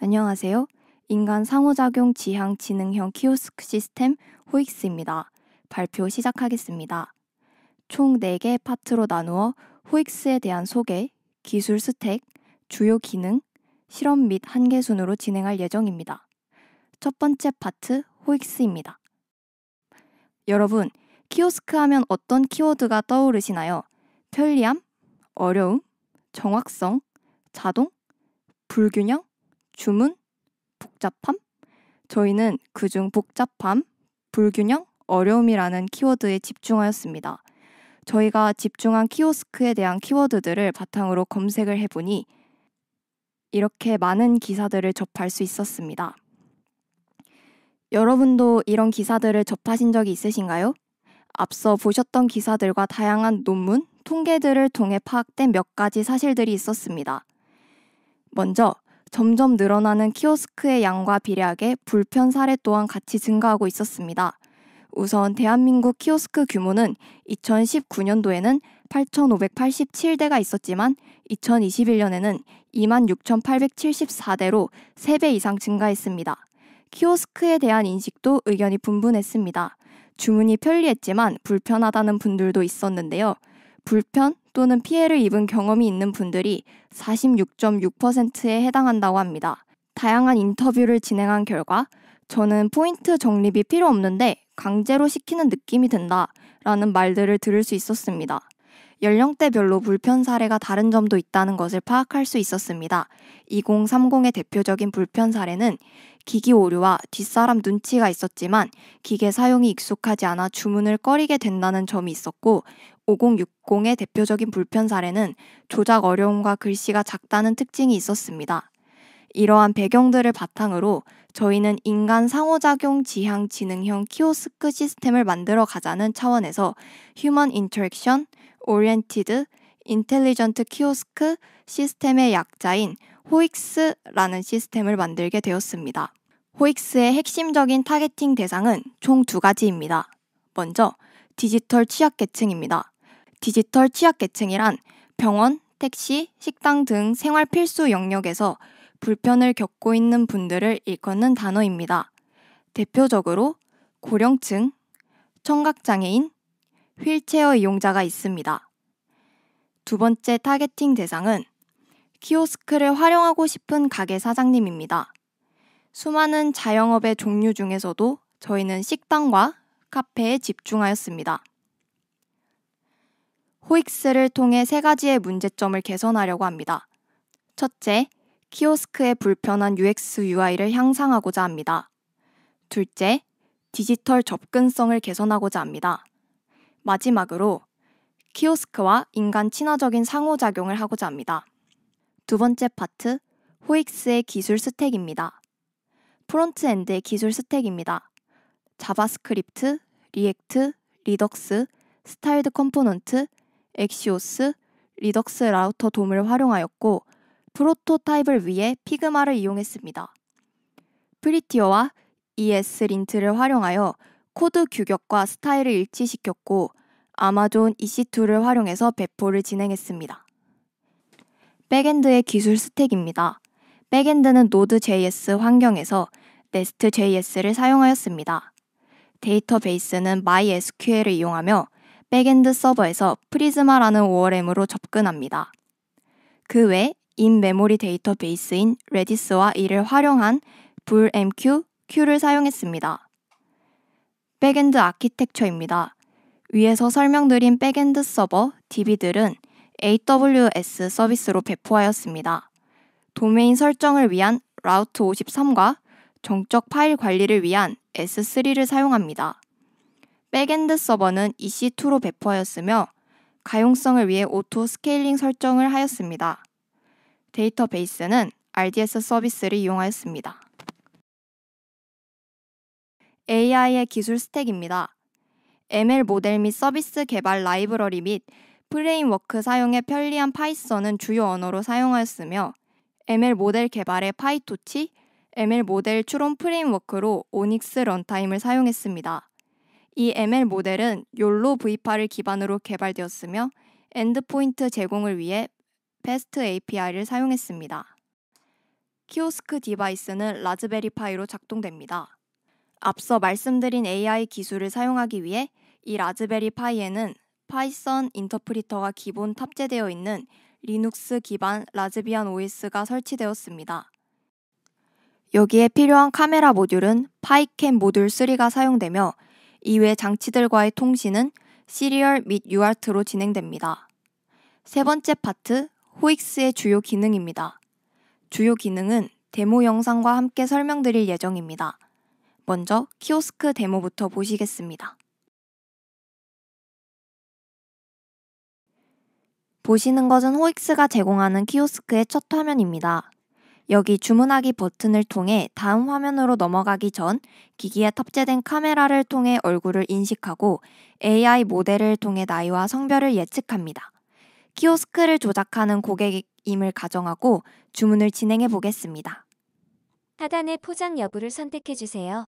안녕하세요. 인간 상호작용 지향 지능형 키오스크 시스템 호익스입니다. 발표 시작하겠습니다. 총 4개 파트로 나누어 호익스에 대한 소개, 기술 스택, 주요 기능, 실험 및 한계 순으로 진행할 예정입니다. 첫 번째 파트 호익스입니다. 여러분, 키오스크 하면 어떤 키워드가 떠오르시나요? 편리함, 어려움, 정확성, 자동, 불균형, 주문, 복잡함? 저희는 그중 복잡함, 불균형, 어려움이라는 키워드에 집중하였습니다. 저희가 집중한 키오스크에 대한 키워드들을 바탕으로 검색을 해보니 이렇게 많은 기사들을 접할 수 있었습니다. 여러분도 이런 기사들을 접하신 적이 있으신가요? 앞서 보셨던 기사들과 다양한 논문, 통계들을 통해 파악된 몇 가지 사실들이 있었습니다. 먼저 점점 늘어나는 키오스크의 양과 비례하게 불편 사례 또한 같이 증가하고 있었습니다. 우선 대한민국 키오스크 규모는 2019년도에는 8,587대가 있었지만 2021년에는 26,874대로 3배 이상 증가했습니다. 키오스크에 대한 인식도 의견이 분분했습니다. 주문이 편리했지만 불편하다는 분들도 있었는데요. 불편 또는 피해를 입은 경험이 있는 분들이 46.6%에 해당한다고 합니다. 다양한 인터뷰를 진행한 결과 저는 포인트 정립이 필요 없는데 강제로 시키는 느낌이 든다라는 말들을 들을 수 있었습니다. 연령대별로 불편 사례가 다른 점도 있다는 것을 파악할 수 있었습니다. 2030의 대표적인 불편 사례는 기기 오류와 뒷사람 눈치가 있었지만 기계 사용이 익숙하지 않아 주문을 꺼리게 된다는 점이 있었고 5060의 대표적인 불편 사례는 조작 어려움과 글씨가 작다는 특징이 있었습니다. 이러한 배경들을 바탕으로 저희는 인간 상호작용 지향 지능형 키오스크 시스템을 만들어 가자는 차원에서 Human Interaction Oriented Intelligent 키오스크 시스템의 약자인 호익스라는 시스템을 만들게 되었습니다. 호익스의 핵심적인 타겟팅 대상은 총 2가지입니다. 먼저 디지털 취약계층입니다. 디지털 취약계층이란 병원, 택시, 식당 등 생활 필수 영역에서 불편을 겪고 있는 분들을 일컫는 단어입니다. 대표적으로 고령층, 청각장애인, 휠체어 이용자가 있습니다. 두 번째 타겟팅 대상은 키오스크를 활용하고 싶은 가게 사장님입니다. 수많은 자영업의 종류 중에서도 저희는 식당과 카페에 집중하였습니다. 호익스를 통해 3가지의 문제점을 개선하려고 합니다. 첫째, 키오스크의 불편한 UX, UI를 향상하고자 합니다. 둘째, 디지털 접근성을 개선하고자 합니다. 마지막으로 키오스크와 인간 친화적인 상호작용을 하고자 합니다. 두 번째 파트, 호익스의 기술 스택입니다. 프론트엔드의 기술 스택입니다. 자바스크립트, 리액트, 리덕스, 스타일드 컴포넌트, 엑시오스, 리덕스 라우터 돔을 활용하였고 프로토타입을 위해 피그마를 이용했습니다. 프리티어와 ES린트를 활용하여 코드 규격과 스타일을 일치시켰고 아마존 EC2를 활용해서 배포를 진행했습니다. 백엔드의 기술 스택입니다. 백엔드는 노드.js 환경에서 nest.js를 사용하였습니다. 데이터베이스는 MySQL을 이용하며 백엔드 서버에서 프리즈마라는 ORM으로 접근합니다. 그 외 인메모리 데이터베이스인 레디스와 이를 활용한 불MQ, Q를 사용했습니다. 백엔드 아키텍처입니다. 위에서 설명드린 백엔드 서버, DB들은 AWS 서비스로 배포하였습니다. 도메인 설정을 위한 라우트 53과 정적 파일 관리를 위한 S3를 사용합니다. 백엔드 서버는 EC2로 배포하였으며 가용성을 위해 오토 스케일링 설정을 하였습니다. 데이터베이스는 RDS 서비스를 이용하였습니다. AI의 기술 스택입니다. ML 모델 및 서비스 개발 라이브러리 및 프레임워크 사용에 편리한 파이썬은 주요 언어로 사용하였으며 ML 모델 개발에 파이토치, ML 모델 추론 프레임워크로 오닉스 런타임을 사용했습니다. 이 ML 모델은 욜로 V8을 기반으로 개발되었으며 엔드포인트 제공을 위해 패스트 API를 사용했습니다. 키오스크 디바이스는 라즈베리 파이로 작동됩니다. 앞서 말씀드린 AI 기술을 사용하기 위해 이 라즈베리 파이에는 파이썬 인터프리터가 기본 탑재되어 있는 리눅스 기반 라즈비안 OS가 설치되었습니다. 여기에 필요한 카메라 모듈은 파이캠 모듈 3가 사용되며 이외 장치들과의 통신은 시리얼 및 UART로 진행됩니다. 세 번째 파트, 호익스의 주요 기능입니다. 주요 기능은 데모 영상과 함께 설명드릴 예정입니다. 먼저 키오스크 데모부터 보시겠습니다. 보시는 것은 호익스가 제공하는 키오스크의 첫 화면입니다. 여기 주문하기 버튼을 통해 다음 화면으로 넘어가기 전 기기에 탑재된 카메라를 통해 얼굴을 인식하고 AI 모델을 통해 나이와 성별을 예측합니다. 키오스크를 조작하는 고객임을 가정하고 주문을 진행해 보겠습니다. 하단의 포장 여부를 선택해 주세요.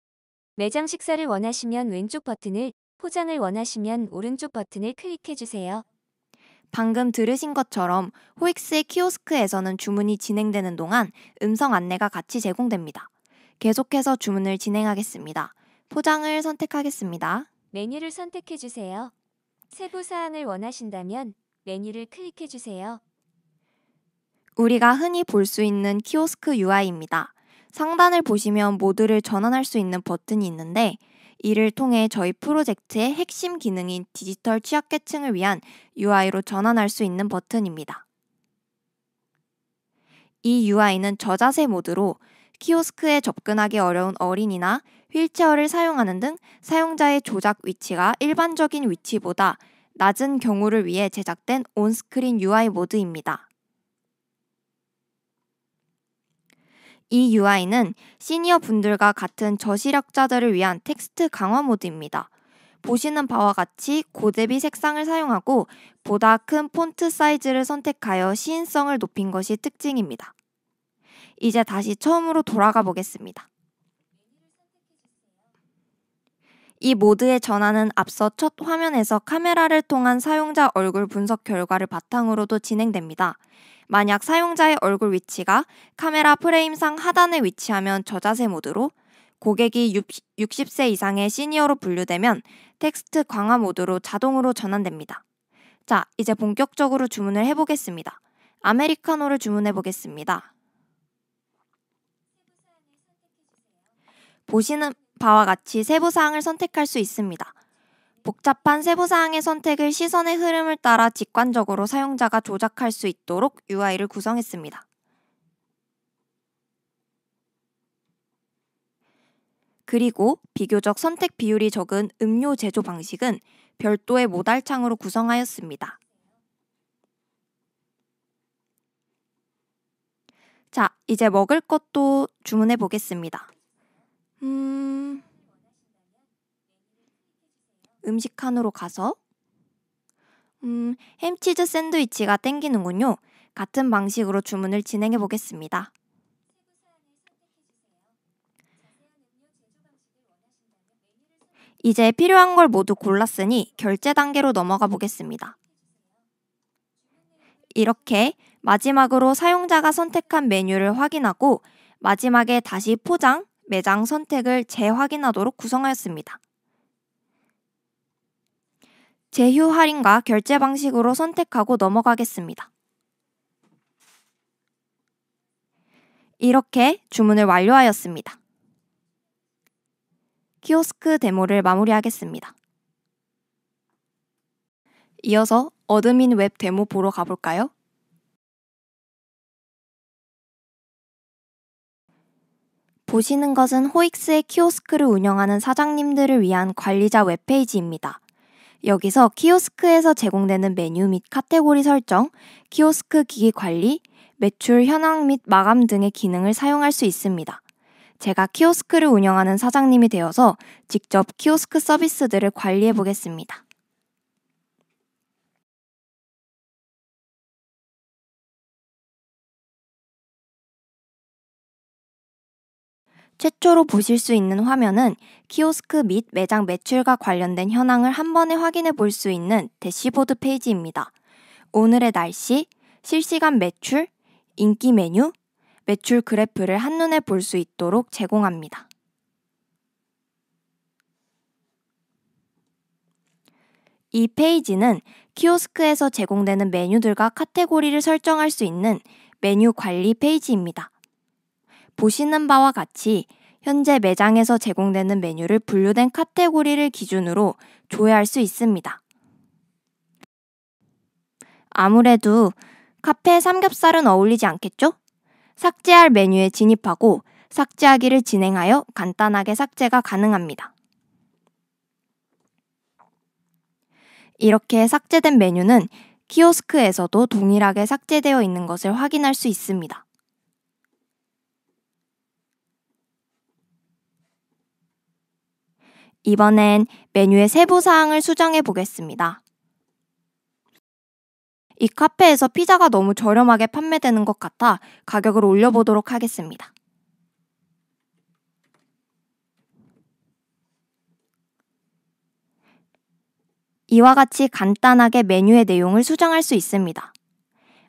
매장 식사를 원하시면 왼쪽 버튼을, 포장을 원하시면 오른쪽 버튼을 클릭해 주세요. 방금 들으신 것처럼 호익스의 키오스크에서는 주문이 진행되는 동안 음성 안내가 같이 제공됩니다. 계속해서 주문을 진행하겠습니다. 포장을 선택하겠습니다. 메뉴를 선택해 주세요. 세부 사항을 원하신다면 메뉴를 클릭해 주세요. 우리가 흔히 볼 수 있는 키오스크 UI입니다. 상단을 보시면 모드를 전환할 수 있는 버튼이 있는데 이를 통해 저희 프로젝트의 핵심 기능인 디지털 취약계층을 위한 UI로 전환할 수 있는 버튼입니다. 이 UI는 저자세 모드로 키오스크에 접근하기 어려운 어린이나 휠체어를 사용하는 등 사용자의 조작 위치가 일반적인 위치보다 낮은 경우를 위해 제작된 온스크린 UI 모드입니다. 이 UI는 시니어 분들과 같은 저시력자들을 위한 텍스트 강화 모드입니다. 보시는 바와 같이 고대비 색상을 사용하고 보다 큰 폰트 사이즈를 선택하여 시인성을 높인 것이 특징입니다. 이제 다시 처음으로 돌아가 보겠습니다. 이 모드의 전환은 앞서 첫 화면에서 카메라를 통한 사용자 얼굴 분석 결과를 바탕으로도 진행됩니다. 만약 사용자의 얼굴 위치가 카메라 프레임상 하단에 위치하면 저자세 모드로, 고객이 60세 이상의 시니어로 분류되면 텍스트 강화 모드로 자동으로 전환됩니다. 자, 이제 본격적으로 주문을 해보겠습니다. 아메리카노를 주문해 보겠습니다. 보시는 바와 같이 세부사항을 선택할 수 있습니다. 복잡한 세부사항의 선택을 시선의 흐름을 따라 직관적으로 사용자가 조작할 수 있도록 UI를 구성했습니다. 그리고 비교적 선택 비율이 적은 음료 제조 방식은 별도의 모달창으로 구성하였습니다. 자, 이제 먹을 것도 주문해 보겠습니다. 음식 칸으로 가서 햄치즈 샌드위치가 땡기는군요. 같은 방식으로 주문을 진행해 보겠습니다. 이제 필요한 걸 모두 골랐으니 결제 단계로 넘어가 보겠습니다. 이렇게 마지막으로 사용자가 선택한 메뉴를 확인하고 마지막에 다시 포장, 매장 선택을 재확인하도록 구성하였습니다. 제휴 할인과 결제 방식으로 선택하고 넘어가겠습니다. 이렇게 주문을 완료하였습니다. 키오스크 데모를 마무리하겠습니다. 이어서 어드민 웹 데모 보러 가볼까요? 보시는 것은 호익스의 키오스크를 운영하는 사장님들을 위한 관리자 웹페이지입니다. 여기서 키오스크에서 제공되는 메뉴 및 카테고리 설정, 키오스크 기기 관리, 매출 현황 및 마감 등의 기능을 사용할 수 있습니다. 제가 키오스크를 운영하는 사장님이 되어서 직접 키오스크 서비스들을 관리해 보겠습니다. 최초로 보실 수 있는 화면은 키오스크 및 매장 매출과 관련된 현황을 한 번에 확인해 볼 수 있는 대시보드 페이지입니다. 오늘의 날씨, 실시간 매출, 인기 메뉴, 매출 그래프를 한눈에 볼 수 있도록 제공합니다. 이 페이지는 키오스크에서 제공되는 메뉴들과 카테고리를 설정할 수 있는 메뉴 관리 페이지입니다. 보시는 바와 같이 현재 매장에서 제공되는 메뉴를 분류된 카테고리를 기준으로 조회할 수 있습니다. 아무래도 카페에 삼겹살은 어울리지 않겠죠? 삭제할 메뉴에 진입하고 삭제하기를 진행하여 간단하게 삭제가 가능합니다. 이렇게 삭제된 메뉴는 키오스크에서도 동일하게 삭제되어 있는 것을 확인할 수 있습니다. 이번엔 메뉴의 세부 사항을 수정해 보겠습니다. 이 카페에서 피자가 너무 저렴하게 판매되는 것 같아 가격을 올려보도록 하겠습니다. 이와 같이 간단하게 메뉴의 내용을 수정할 수 있습니다.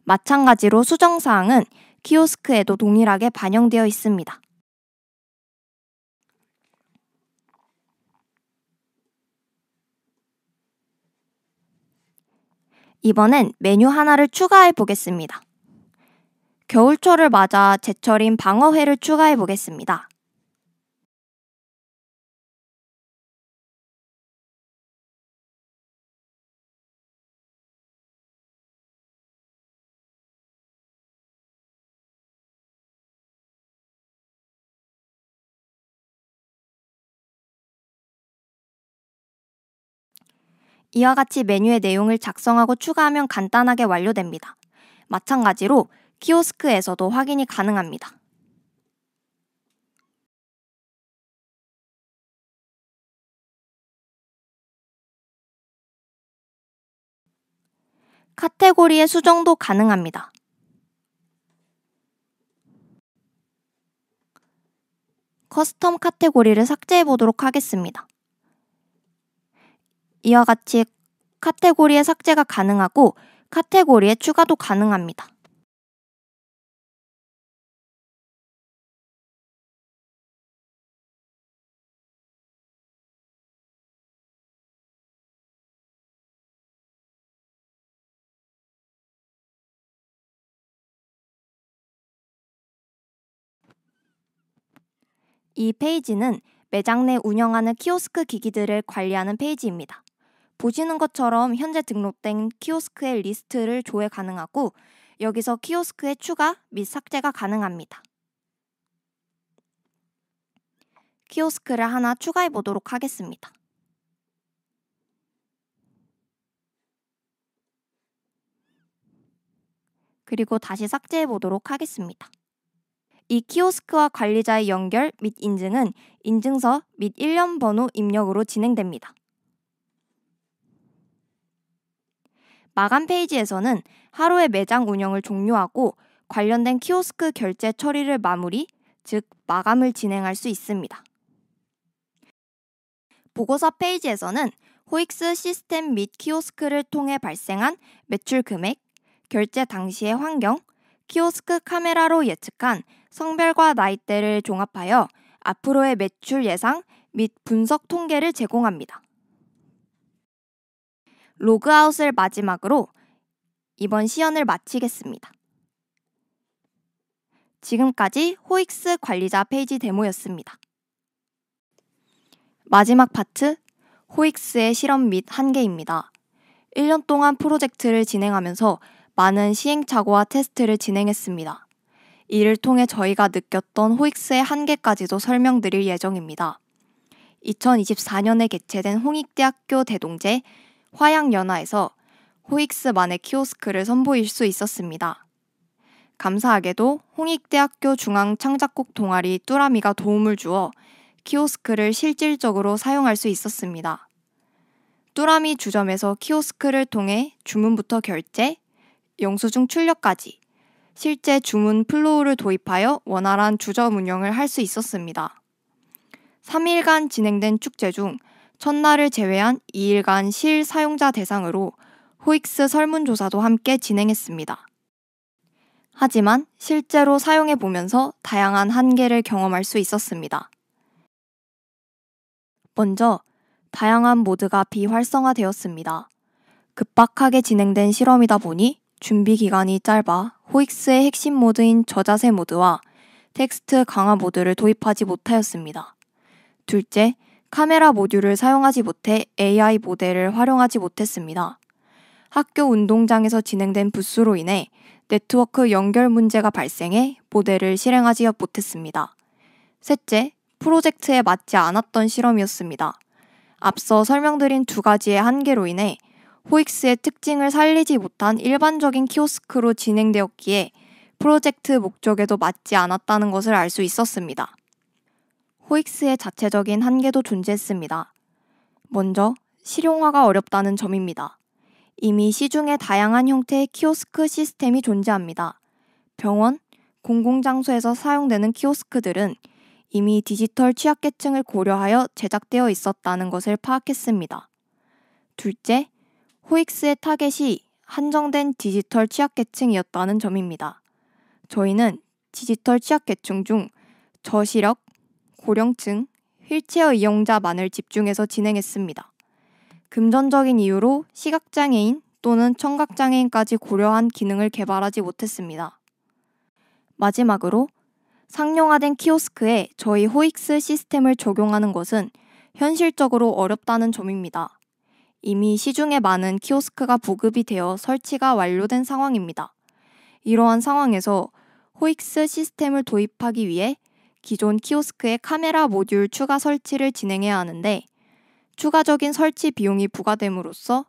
마찬가지로 수정사항은 키오스크에도 동일하게 반영되어 있습니다. 이번엔 메뉴 하나를 추가해 보겠습니다. 겨울철을 맞아 제철인 방어회를 추가해 보겠습니다. 이와 같이 메뉴의 내용을 작성하고 추가하면 간단하게 완료됩니다. 마찬가지로 키오스크에서도 확인이 가능합니다. 카테고리의 수정도 가능합니다. 커스텀 카테고리를 삭제해 보도록 하겠습니다. 이와 같이 카테고리의 삭제가 가능하고 카테고리의 추가도 가능합니다. 이 페이지는 매장 내 운영하는 키오스크 기기들을 관리하는 페이지입니다. 보시는 것처럼 현재 등록된 키오스크의 리스트를 조회 가능하고 여기서 키오스크의 추가 및 삭제가 가능합니다. 키오스크를 하나 추가해 보도록 하겠습니다. 그리고 다시 삭제해 보도록 하겠습니다. 이 키오스크와 관리자의 연결 및 인증은 인증서 및 일련 번호 입력으로 진행됩니다. 마감 페이지에서는 하루의 매장 운영을 종료하고 관련된 키오스크 결제 처리를 마무리, 즉 마감을 진행할 수 있습니다. 보고서 페이지에서는 호익스 시스템 및 키오스크를 통해 발생한 매출 금액, 결제 당시의 환경, 키오스크 카메라로 예측한 성별과 나이대를 종합하여 앞으로의 매출 예상 및 분석 통계를 제공합니다. 로그아웃을 마지막으로 이번 시연을 마치겠습니다. 지금까지 호익스 관리자 페이지 데모였습니다. 마지막 파트, 호익스의 실험 및 한계입니다. 1년 동안 프로젝트를 진행하면서 많은 시행착오와 테스트를 진행했습니다. 이를 통해 저희가 느꼈던 호익스의 한계까지도 설명드릴 예정입니다. 2024년에 개최된 홍익대학교 대동제 화양연화에서 호익스만의 키오스크를 선보일 수 있었습니다. 감사하게도 홍익대학교 중앙창작곡 동아리 뚜라미가 도움을 주어 키오스크를 실질적으로 사용할 수 있었습니다. 뚜라미 주점에서 키오스크를 통해 주문부터 결제, 영수증 출력까지 실제 주문 플로우를 도입하여 원활한 주점 운영을 할 수 있었습니다. 3일간 진행된 축제 중 첫날을 제외한 2일간 실사용자 대상으로 호익스 설문조사도 함께 진행했습니다. 하지만 실제로 사용해 보면서 다양한 한계를 경험할 수 있었습니다. 먼저 다양한 모드가 비활성화되었습니다. 급박하게 진행된 실험이다 보니 준비 기간이 짧아 호익스의 핵심 모드인 저자세 모드와 텍스트 강화 모드를 도입하지 못하였습니다. 둘째, 카메라 모듈을 사용하지 못해 AI 모델을 활용하지 못했습니다. 학교 운동장에서 진행된 부스로 인해 네트워크 연결 문제가 발생해 모델을 실행하지 못했습니다. 셋째, 프로젝트에 맞지 않았던 실험이었습니다. 앞서 설명드린 두 가지의 한계로 인해 호익스의 특징을 살리지 못한 일반적인 키오스크로 진행되었기에 프로젝트 목적에도 맞지 않았다는 것을 알 수 있었습니다. 호익스의 자체적인 한계도 존재했습니다. 먼저, 실용화가 어렵다는 점입니다. 이미 시중에 다양한 형태의 키오스크 시스템이 존재합니다. 병원, 공공장소에서 사용되는 키오스크들은 이미 디지털 취약계층을 고려하여 제작되어 있었다는 것을 파악했습니다. 둘째, 호익스의 타겟이 한정된 디지털 취약계층이었다는 점입니다. 저희는 디지털 취약계층 중 저시력, 고령층, 휠체어 이용자만을 집중해서 진행했습니다. 금전적인 이유로 시각장애인 또는 청각장애인까지 고려한 기능을 개발하지 못했습니다. 마지막으로 상용화된 키오스크에 저희 호익스 시스템을 적용하는 것은 현실적으로 어렵다는 점입니다. 이미 시중에 많은 키오스크가 보급이 되어 설치가 완료된 상황입니다. 이러한 상황에서 호익스 시스템을 도입하기 위해 기존 키오스크의 카메라 모듈 추가 설치를 진행해야 하는데 추가적인 설치 비용이 부과됨으로써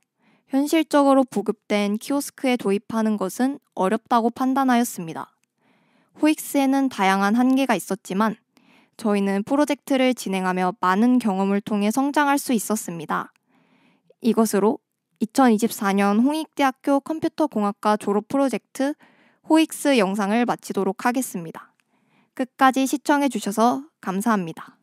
현실적으로 보급된 키오스크에 도입하는 것은 어렵다고 판단하였습니다. 호익스에는 다양한 한계가 있었지만 저희는 프로젝트를 진행하며 많은 경험을 통해 성장할 수 있었습니다. 이것으로 2024년 홍익대학교 컴퓨터공학과 졸업 프로젝트 호익스 영상을 마치도록 하겠습니다. 끝까지 시청해 주셔서 감사합니다.